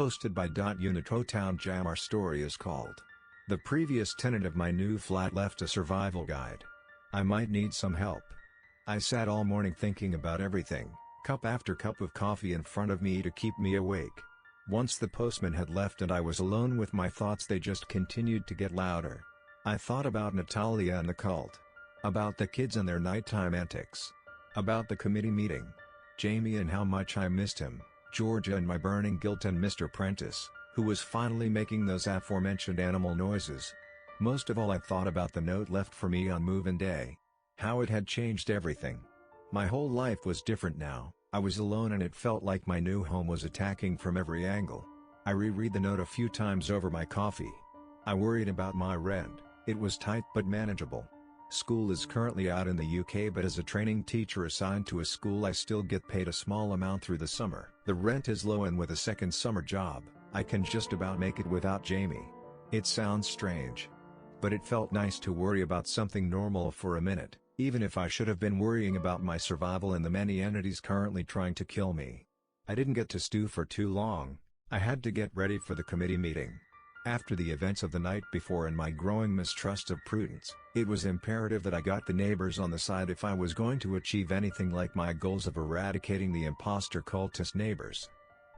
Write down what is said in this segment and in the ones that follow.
Hosted by newtotownJAM. Our story is called "The Previous Tenant of My New Flat Left a Survival Guide. I Might Need Some Help." I sat all morning thinking about everything, cup after cup of coffee in front of me to keep me awake. Once the postman had left and I was alone with my thoughts, they just continued to get louder. I thought about Natalia and the cult. About the kids and their nighttime antics. About the committee meeting. Jamie and how much I missed him, Georgia and my burning guilt, and Mr. Prentice, who was finally making those aforementioned animal noises. Most of all, I thought about the note left for me on move-in day. How it had changed everything. My whole life was different now. I was alone and it felt like my new home was attacking from every angle. I reread the note a few times over my coffee. I worried about my rent. It was tight but manageable. School is currently out in the UK, but as a training teacher assigned to a school I still get paid a small amount through the summer. The rent is low, and with a second summer job, I can just about make it without Jamie. It sounds strange, but it felt nice to worry about something normal for a minute, even if I should have been worrying about my survival and the many entities currently trying to kill me. I didn't get to stew for too long. I had to get ready for the committee meeting. After the events of the night before and my growing mistrust of Prudence, it was imperative that I got the neighbors on the side if I was going to achieve anything like my goals of eradicating the imposter cultist neighbors.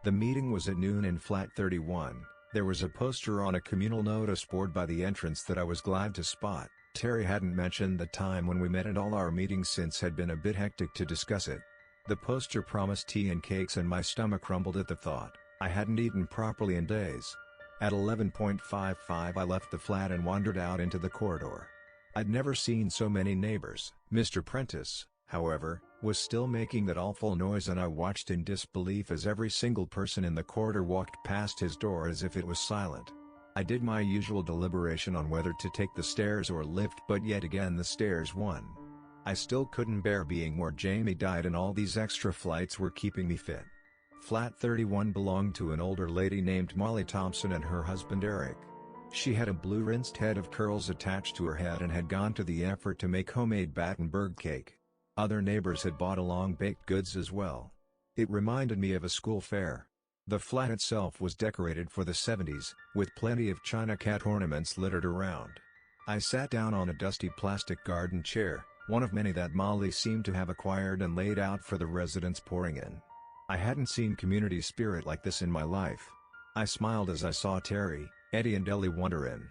The meeting was at noon in flat 31. There was a poster on a communal notice board by the entrance that I was glad to spot. Terry hadn't mentioned the time when we met at all our meetings since had been a bit hectic to discuss it. The poster promised tea and cakes and my stomach rumbled at the thought. I hadn't eaten properly in days. At 11:55 I left the flat and wandered out into the corridor. I'd never seen so many neighbors. Mr. Prentice, however, was still making that awful noise, and I watched in disbelief as every single person in the corridor walked past his door as if it was silent. I did my usual deliberation on whether to take the stairs or lift, but yet again the stairs won. I still couldn't bear being where Jamie died, and all these extra flights were keeping me fit. Flat 31 belonged to an older lady named Molly Thompson and her husband Eric. She had a blue rinsed head of curls attached to her head and had gone to the effort to make homemade Battenberg cake. Other neighbors had bought along baked goods as well. It reminded me of a school fair. The flat itself was decorated for the 70s, with plenty of china cat ornaments littered around. I sat down on a dusty plastic garden chair, one of many that Molly seemed to have acquired and laid out for the residents pouring in. I hadn't seen community spirit like this in my life. I smiled as I saw Terry, Eddie and Ellie wander in.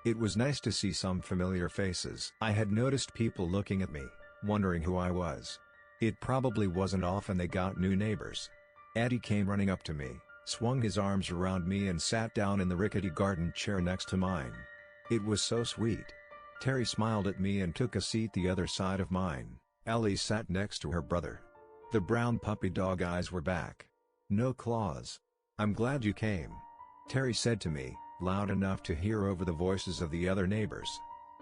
It was nice to see some familiar faces. I had noticed people looking at me, wondering who I was. It probably wasn't often they got new neighbors. Eddie came running up to me, swung his arms around me and sat down in the rickety garden chair next to mine. It was so sweet. Terry smiled at me and took a seat the other side of mine. Ellie sat next to her brother. The brown puppy dog eyes were back. No claws. "I'm glad you came," Terry said to me, loud enough to hear over the voices of the other neighbors.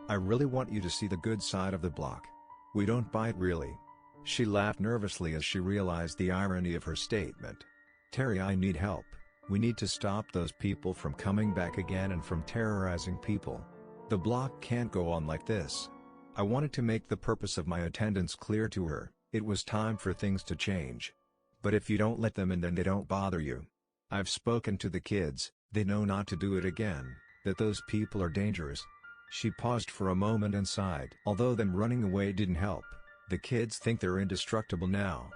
"I really want you to see the good side of the block. We don't bite really." She laughed nervously as she realized the irony of her statement. "Terry, I need help. We need to stop those people from coming back again and from terrorizing people. The block can't go on like this." I wanted to make the purpose of my attendance clear to her. It was time for things to change. But if you don't let them in, then they don't bother you. I've spoken to the kids, they know not to do it again, that those people are dangerous. She paused for a moment and sighed. Although then running away didn't help. The kids think they're indestructible now.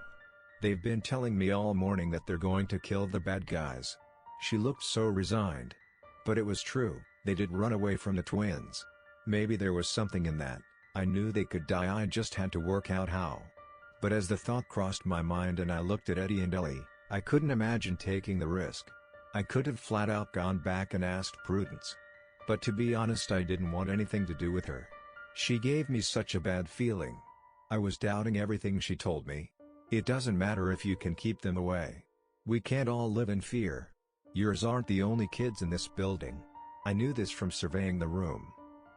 They've been telling me all morning that they're going to kill the bad guys. She looked so resigned. But it was true, they did run away from the twins. Maybe there was something in that. I knew they could die, I just had to work out how. But as the thought crossed my mind and I looked at Eddie and Ellie, I couldn't imagine taking the risk. I could have flat out gone back and asked Prudence. But to be honest, I didn't want anything to do with her. She gave me such a bad feeling. I was doubting everything she told me. It doesn't matter if you can keep them away. We can't all live in fear. Yours aren't the only kids in this building. I knew this from surveying the room.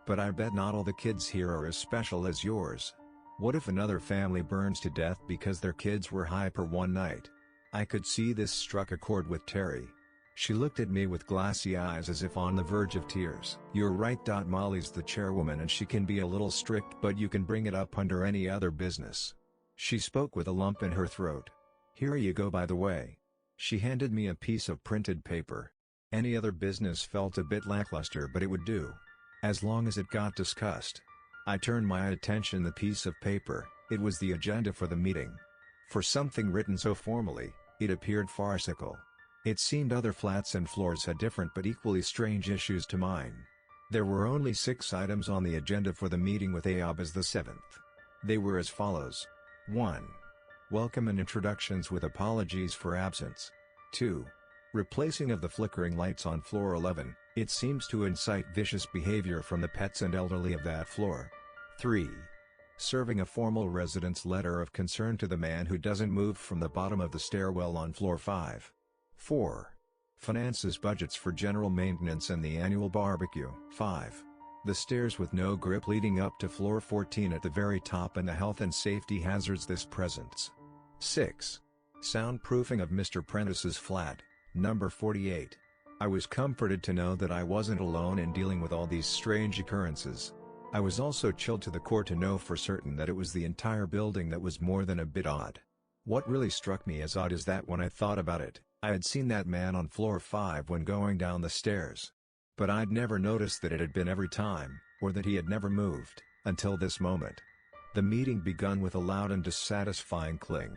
But I bet not all the kids here are as special as yours. What if another family burns to death because their kids were hyper one night? I could see this struck a chord with Terry. She looked at me with glassy eyes as if on the verge of tears. "You're right. Molly's the chairwoman and she can be a little strict, but you can bring it up under any other business." She spoke with a lump in her throat. "Here you go, by the way." She handed me a piece of printed paper. Any other business felt a bit lackluster, but it would do, as long as it got discussed. I turned my attention to the piece of paper. It was the agenda for the meeting. For something written so formally, it appeared farcical. It seemed other flats and floors had different but equally strange issues to mine. There were only 6 items on the agenda for the meeting, with AOB as the 7th. They were as follows. 1. Welcome and introductions with apologies for absence. 2. Replacing of the flickering lights on floor 11, it seems to incite vicious behavior from the pets and elderly of that floor. 3. Serving a formal residence letter of concern to the man who doesn't move from the bottom of the stairwell on floor 5. 4. Finances budgets for general maintenance and the annual barbecue. 5. The stairs with no grip leading up to floor 14 at the very top and the health and safety hazards this presents. 6. Soundproofing of Mr. Prentice's flat, number 48. I was comforted to know that I wasn't alone in dealing with all these strange occurrences. I was also chilled to the core to know for certain that it was the entire building that was more than a bit odd. What really struck me as odd is that when I thought about it, I had seen that man on floor 5 when going down the stairs. But I'd never noticed that it had been every time, or that he had never moved, until this moment. The meeting begun with a loud and dissatisfying clink.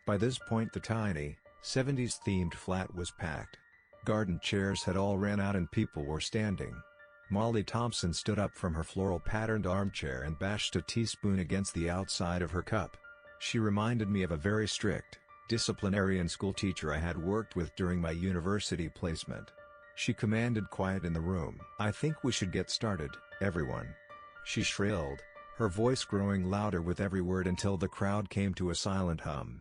By this point the tiny, 70s-themed flat was packed. Garden chairs had all ran out and people were standing. Molly Thompson stood up from her floral-patterned armchair and bashed a teaspoon against the outside of her cup. She reminded me of a very strict, disciplinarian schoolteacher I had worked with during my university placement. She commanded quiet in the room. "I think we should get started, everyone," she shrilled, her voice growing louder with every word until the crowd came to a silent hum.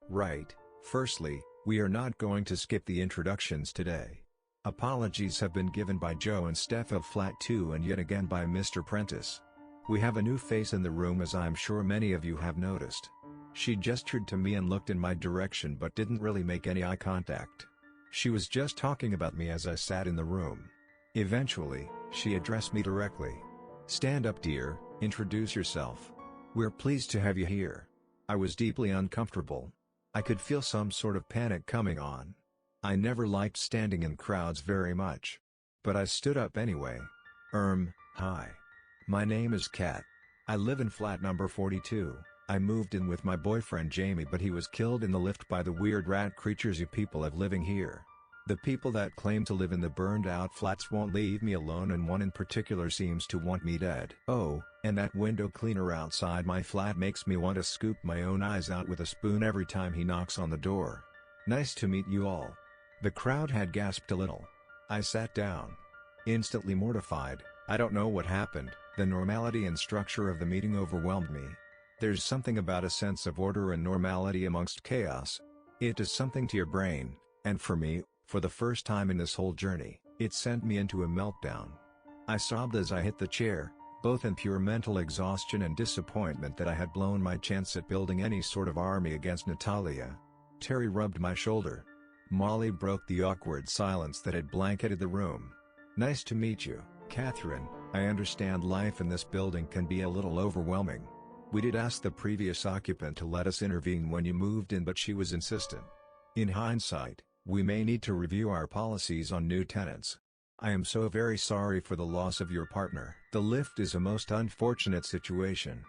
"Right, firstly, we are not going to skip the introductions today. Apologies have been given by Joe and Steph of Flat 2 and yet again by Mr. Prentice. We have a new face in the room, as I'm sure many of you have noticed." She gestured to me and looked in my direction but didn't really make any eye contact. She was just talking about me as I sat in the room. Eventually, she addressed me directly. "Stand up, dear, introduce yourself. We're pleased to have you here." I was deeply uncomfortable. I could feel some sort of panic coming on. I never liked standing in crowds very much. But I stood up anyway. Hi. My name is Kat. I live in flat number 42. I moved in with my boyfriend Jamie, but he was killed in the lift by the weird rat creatures you people have living here. The people that claim to live in the burned out flats won't leave me alone, and one in particular seems to want me dead. Oh, and that window cleaner outside my flat makes me want to scoop my own eyes out with a spoon every time he knocks on the door. Nice to meet you all. The crowd had gasped a little. I sat down. Instantly mortified, I don't know what happened, the normality and structure of the meeting overwhelmed me. There's something about a sense of order and normality amongst chaos. It does something to your brain, and for me, for the first time in this whole journey, it sent me into a meltdown. I sobbed as I hit the chair, both in pure mental exhaustion and disappointment that I had blown my chance at building any sort of army against Natalia. Terry rubbed my shoulder. Molly broke the awkward silence that had blanketed the room. "Nice to meet you, Catherine. I understand life in this building can be a little overwhelming. We did ask the previous occupant to let us intervene when you moved in, but she was insistent. In hindsight, we may need to review our policies on new tenants. I am so very sorry for the loss of your partner. The lift is a most unfortunate situation.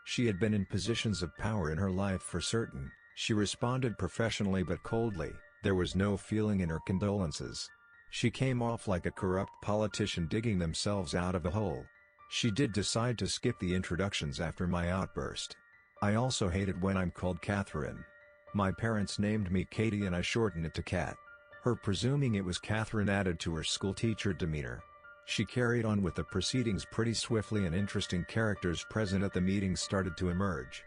She had been in positions of power in her life for certain." She responded professionally but coldly. There was no feeling in her condolences. She came off like a corrupt politician digging themselves out of a hole. She did decide to skip the introductions after my outburst. I also hate it when I'm called Catherine. My parents named me Katie and I shortened it to Kat. Her presuming it was Catherine added to her schoolteacher demeanor. She carried on with the proceedings pretty swiftly, and interesting characters present at the meeting started to emerge.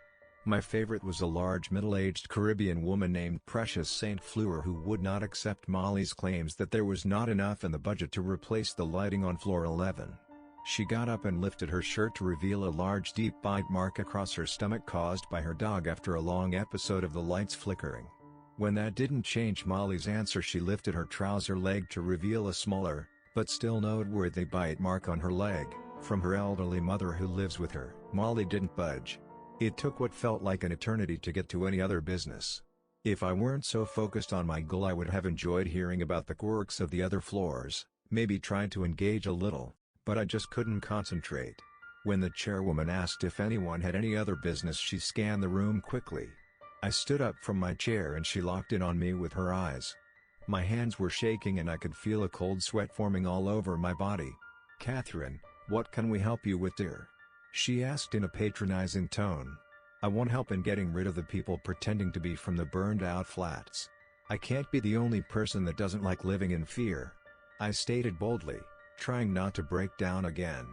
My favorite was a large middle-aged Caribbean woman named Precious St. Fleur, who would not accept Molly's claims that there was not enough in the budget to replace the lighting on floor 11. She got up and lifted her shirt to reveal a large deep bite mark across her stomach caused by her dog after a long episode of the lights flickering. When that didn't change Molly's answer, she lifted her trouser leg to reveal a smaller, but still noteworthy bite mark on her leg, from her elderly mother who lives with her. Molly didn't budge. It took what felt like an eternity to get to any other business. If I weren't so focused on my goal, I would have enjoyed hearing about the quirks of the other floors, maybe tried to engage a little, but I just couldn't concentrate. When the chairwoman asked if anyone had any other business, she scanned the room quickly. I stood up from my chair and she locked in on me with her eyes. My hands were shaking and I could feel a cold sweat forming all over my body. "Catherine, what can we help you with, dear?" she asked in a patronizing tone. "I want help in getting rid of the people pretending to be from the burned-out flats. I can't be the only person that doesn't like living in fear," I stated boldly, trying not to break down again.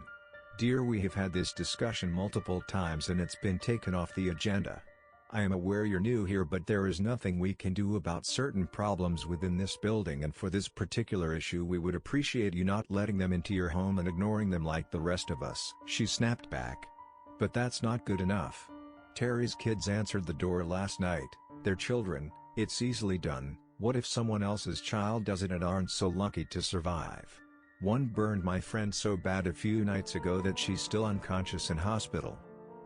"Dear, we have had this discussion multiple times and it's been taken off the agenda. I am aware you're new here, but there is nothing we can do about certain problems within this building, and for this particular issue we would appreciate you not letting them into your home and ignoring them like the rest of us," she snapped back. "But that's not good enough. Terry's kids answered the door last night. They're children, it's easily done. What if someone else's child does it and aren't so lucky to survive? One burned my friend so bad a few nights ago that she's still unconscious in hospital.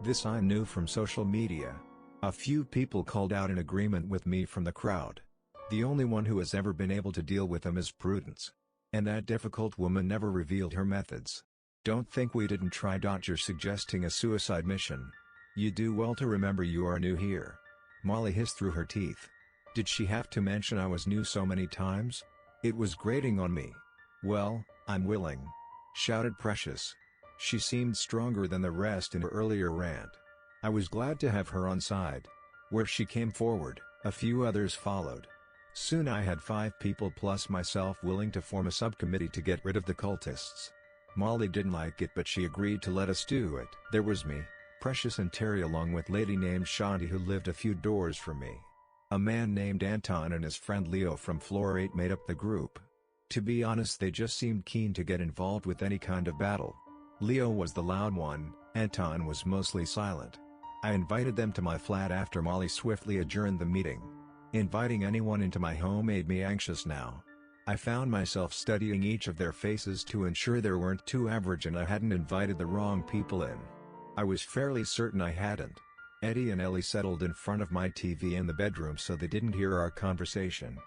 This I knew from social media. A few people called out in agreement with me from the crowd. The only one who has ever been able to deal with them is Prudence. And that difficult woman never revealed her methods. Don't think we didn't try. You're suggesting a suicide mission. You do well to remember you are new here." Molly hissed through her teeth. Did she have to mention I was new so many times? It was grating on me. "Well, I'm willing," shouted Precious. She seemed stronger than the rest in her earlier rant. I was glad to have her on side. Where she came forward, a few others followed. Soon I had 5 people plus myself willing to form a subcommittee to get rid of the cultists. Molly didn't like it, but she agreed to let us do it. There was me, Precious and Terry, along with a lady named Shanti who lived a few doors from me. A man named Anton and his friend Leo from floor 8 made up the group. To be honest, they just seemed keen to get involved with any kind of battle. Leo was the loud one, Anton was mostly silent. I invited them to my flat after Molly swiftly adjourned the meeting. Inviting anyone into my home made me anxious now. I found myself studying each of their faces to ensure they weren't too average and I hadn't invited the wrong people in. I was fairly certain I hadn't. Eddie and Ellie settled in front of my TV in the bedroom so they didn't hear our conversation.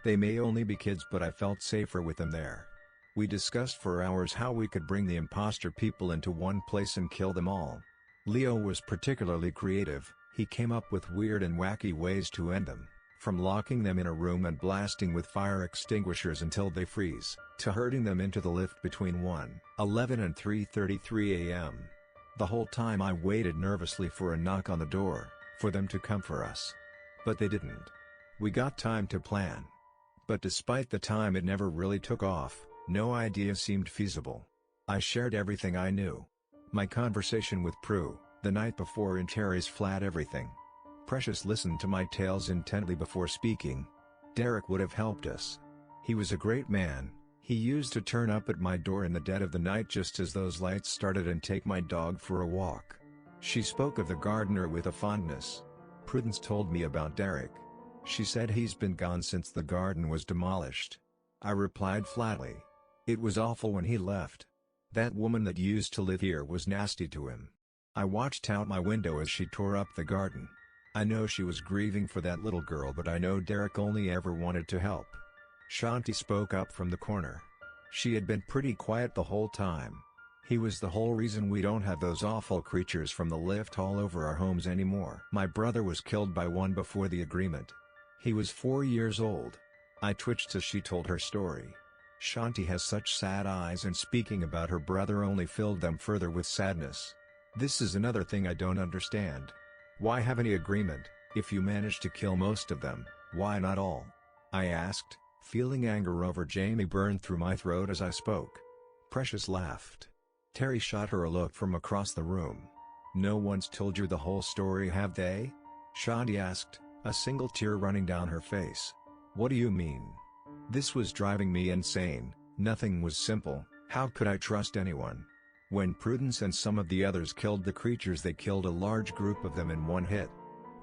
They may only be kids, but I felt safer with them there. We discussed for hours how we could bring the imposter people into one place and kill them all. Leo was particularly creative. He came up with weird and wacky ways to end them, from locking them in a room and blasting with fire extinguishers until they freeze, to herding them into the lift between 1:11 and 3:33 a.m. The whole time I waited nervously for a knock on the door, for them to come for us. But they didn't. We got time to plan. But despite the time, it never really took off. No idea seemed feasible. I shared everything I knew. My conversation with Prue, the night before in Terry's flat, everything. Precious listened to my tales intently before speaking. Derek would have helped us. He was a great man. He used to turn up at my door in the dead of the night just as those lights started and take my dog for a walk. She spoke of the gardener with a fondness. Prudence told me about Derek. She said he's been gone since the garden was demolished. I replied flatly. It was awful when he left. That woman that used to live here was nasty to him. I watched out my window as she tore up the garden. I know she was grieving for that little girl, but I know Derek only ever wanted to help. Shanti spoke up from the corner. She had been pretty quiet the whole time. He was the whole reason we don't have those awful creatures from the lift all over our homes anymore. My brother was killed by one before the agreement. He was 4 years old. I twitched as she told her story. Shanti has such sad eyes, and speaking about her brother only filled them further with sadness. This is another thing I don't understand. Why have any agreement? If you managed to kill most of them, why not all? I asked, feeling anger over Jamie burn through my throat as I spoke. Precious laughed. Terry shot her a look from across the room. No one's told you the whole story, have they? Shanti asked, a single tear running down her face. What do you mean? This was driving me insane. Nothing was simple. How could I trust anyone? When Prudence and some of the others killed the creatures, they killed a large group of them in one hit.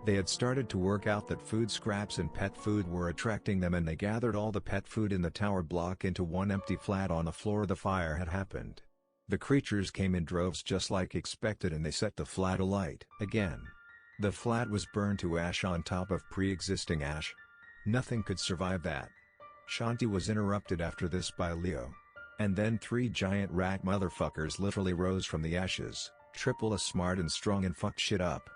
They had started to work out that food scraps and pet food were attracting them, and they gathered all the pet food in the tower block into one empty flat on the floor the fire had happened. The creatures came in droves just like expected, and they set the flat alight again. The flat was burned to ash on top of pre-existing ash. Nothing could survive that. Shanti was interrupted after this by Leo. And then 3 giant rat motherfuckers literally rose from the ashes, triple as smart and strong, and fucked shit up.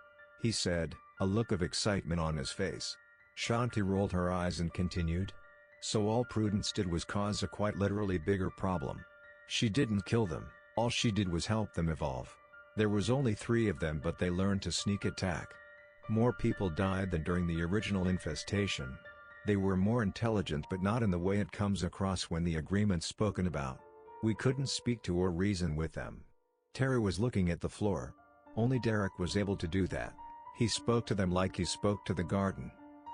He said, a look of excitement on his face. Shanti rolled her eyes and continued. So all Prudence did was cause a quite literally bigger problem. She didn't kill them, all she did was help them evolve. There was only 3 of them, but they learned to sneak attack. More people died than during the original infestation. They were more intelligent, but not in the way it comes across when the agreement's spoken about. We couldn't speak to or reason with them. Terry was looking at the floor. Only Derek was able to do that. He spoke to them like he spoke to the garden.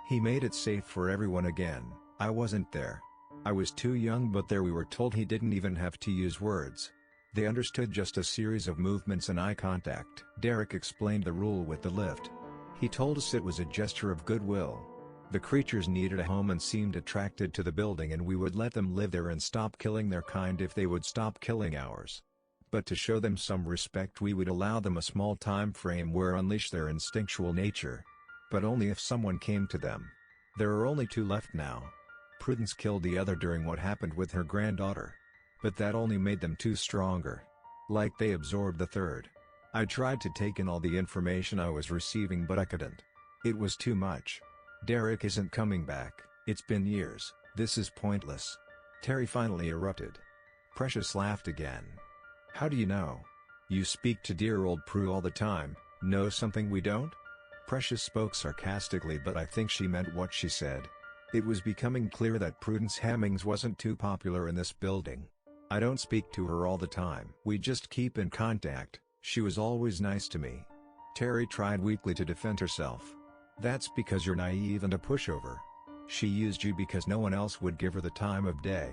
He made it safe for everyone again. I wasn't there. I was too young, but there we were told he didn't even have to use words. They understood just a series of movements and eye contact. Derek explained the rule with the lift. He told us it was a gesture of goodwill. The creatures needed a home and seemed attracted to the building, and we would let them live there and stop killing their kind if they would stop killing ours. But to show them some respect, we would allow them a small time frame where unleash their instinctual nature. But only if someone came to them. There are only 2 left now. Prudence killed the other during what happened with her granddaughter. But that only made them 2 stronger. Like they absorbed the third. I tried to take in all the information I was receiving, but I couldn't. It was too much. Derek isn't coming back. It's been years. This is pointless. Terry finally erupted. Precious laughed again. How do you know? You speak to dear old Prue all the time. Know something we don't? Precious spoke sarcastically, but I think she meant what she said. It was becoming clear that Prudence Hemmings wasn't too popular in this building. I don't speak to her all the time. We just keep in contact. She was always nice to me. Terry tried weakly to defend herself. That's because you're naive and a pushover. She used you because no one else would give her the time of day.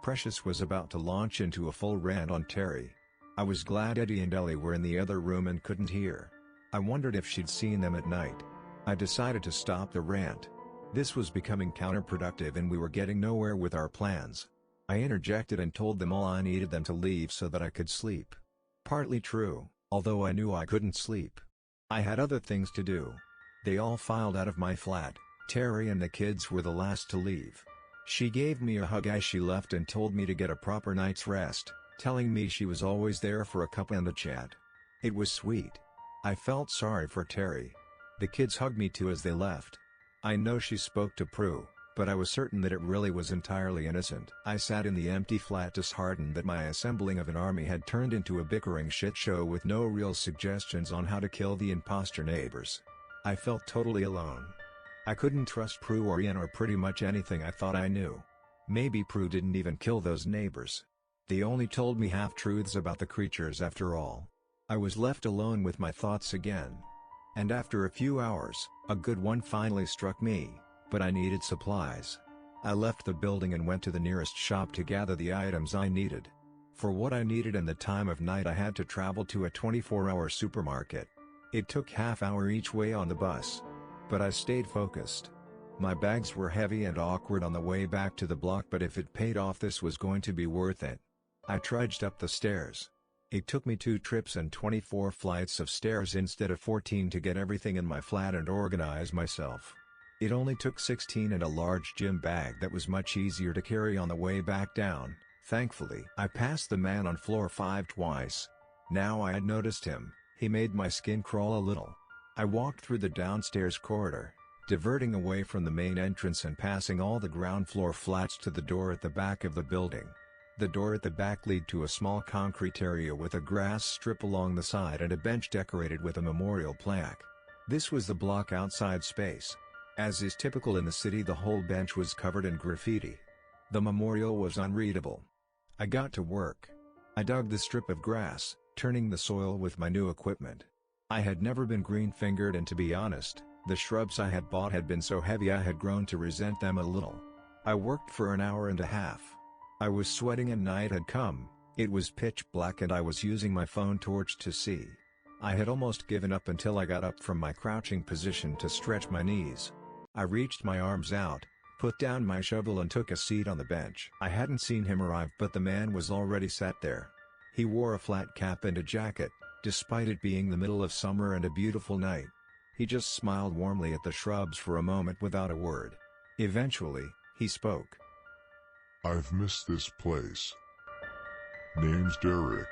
Precious was about to launch into a full rant on Terry. I was glad Eddie and Ellie were in the other room and couldn't hear. I wondered if she'd seen them at night. I decided to stop the rant. This was becoming counterproductive and we were getting nowhere with our plans. I interjected and told them all I needed them to leave so that I could sleep. Partly true, although I knew I couldn't sleep. I had other things to do. They all filed out of my flat. Terry and the kids were the last to leave. She gave me a hug as she left and told me to get a proper night's rest, telling me she was always there for a cup and a chat. It was sweet. I felt sorry for Terry. The kids hugged me too as they left. I know she spoke to Prue, but I was certain that it really was entirely innocent. I sat in the empty flat disheartened that my assembling of an army had turned into a bickering shit show with no real suggestions on how to kill the imposter neighbors. I felt totally alone. I couldn't trust Prue or Ian or pretty much anything I thought I knew. Maybe Prue didn't even kill those neighbors. They only told me half-truths about the creatures after all. I was left alone with my thoughts again. And after a few hours, a good one finally struck me, but I needed supplies. I left the building and went to the nearest shop to gather the items I needed. For what I needed in the time of night I had to travel to a 24-hour supermarket. It took half-hour each way on the bus. But I stayed focused. My bags were heavy and awkward on the way back to the block, but if it paid off this was going to be worth it. I trudged up the stairs. It took me 2 trips and 24 flights of stairs instead of 14 to get everything in my flat and organize myself. It only took 16 and a large gym bag that was much easier to carry on the way back down, thankfully. I passed the man on floor 5 twice. Now I had noticed him, he made my skin crawl a little. I walked through the downstairs corridor, diverting away from the main entrance and passing all the ground floor flats to the door at the back of the building. The door at the back led to a small concrete area with a grass strip along the side and a bench decorated with a memorial plaque. This was the block outside space. As is typical in the city, the whole bench was covered in graffiti. The memorial was unreadable. I got to work. I dug the strip of grass, turning the soil with my new equipment. I had never been green-fingered, and to be honest, the shrubs I had bought had been so heavy I had grown to resent them a little. I worked for an hour and a half. I was sweating and night had come. It was pitch black and I was using my phone torch to see. I had almost given up until I got up from my crouching position to stretch my knees. I reached my arms out, put down my shovel and took a seat on the bench. I hadn't seen him arrive, but the man was already sat there. He wore a flat cap and a jacket, despite it being the middle of summer and a beautiful night. He just smiled warmly at the shrubs for a moment without a word. Eventually, he spoke. I've missed this place. Name's Derek.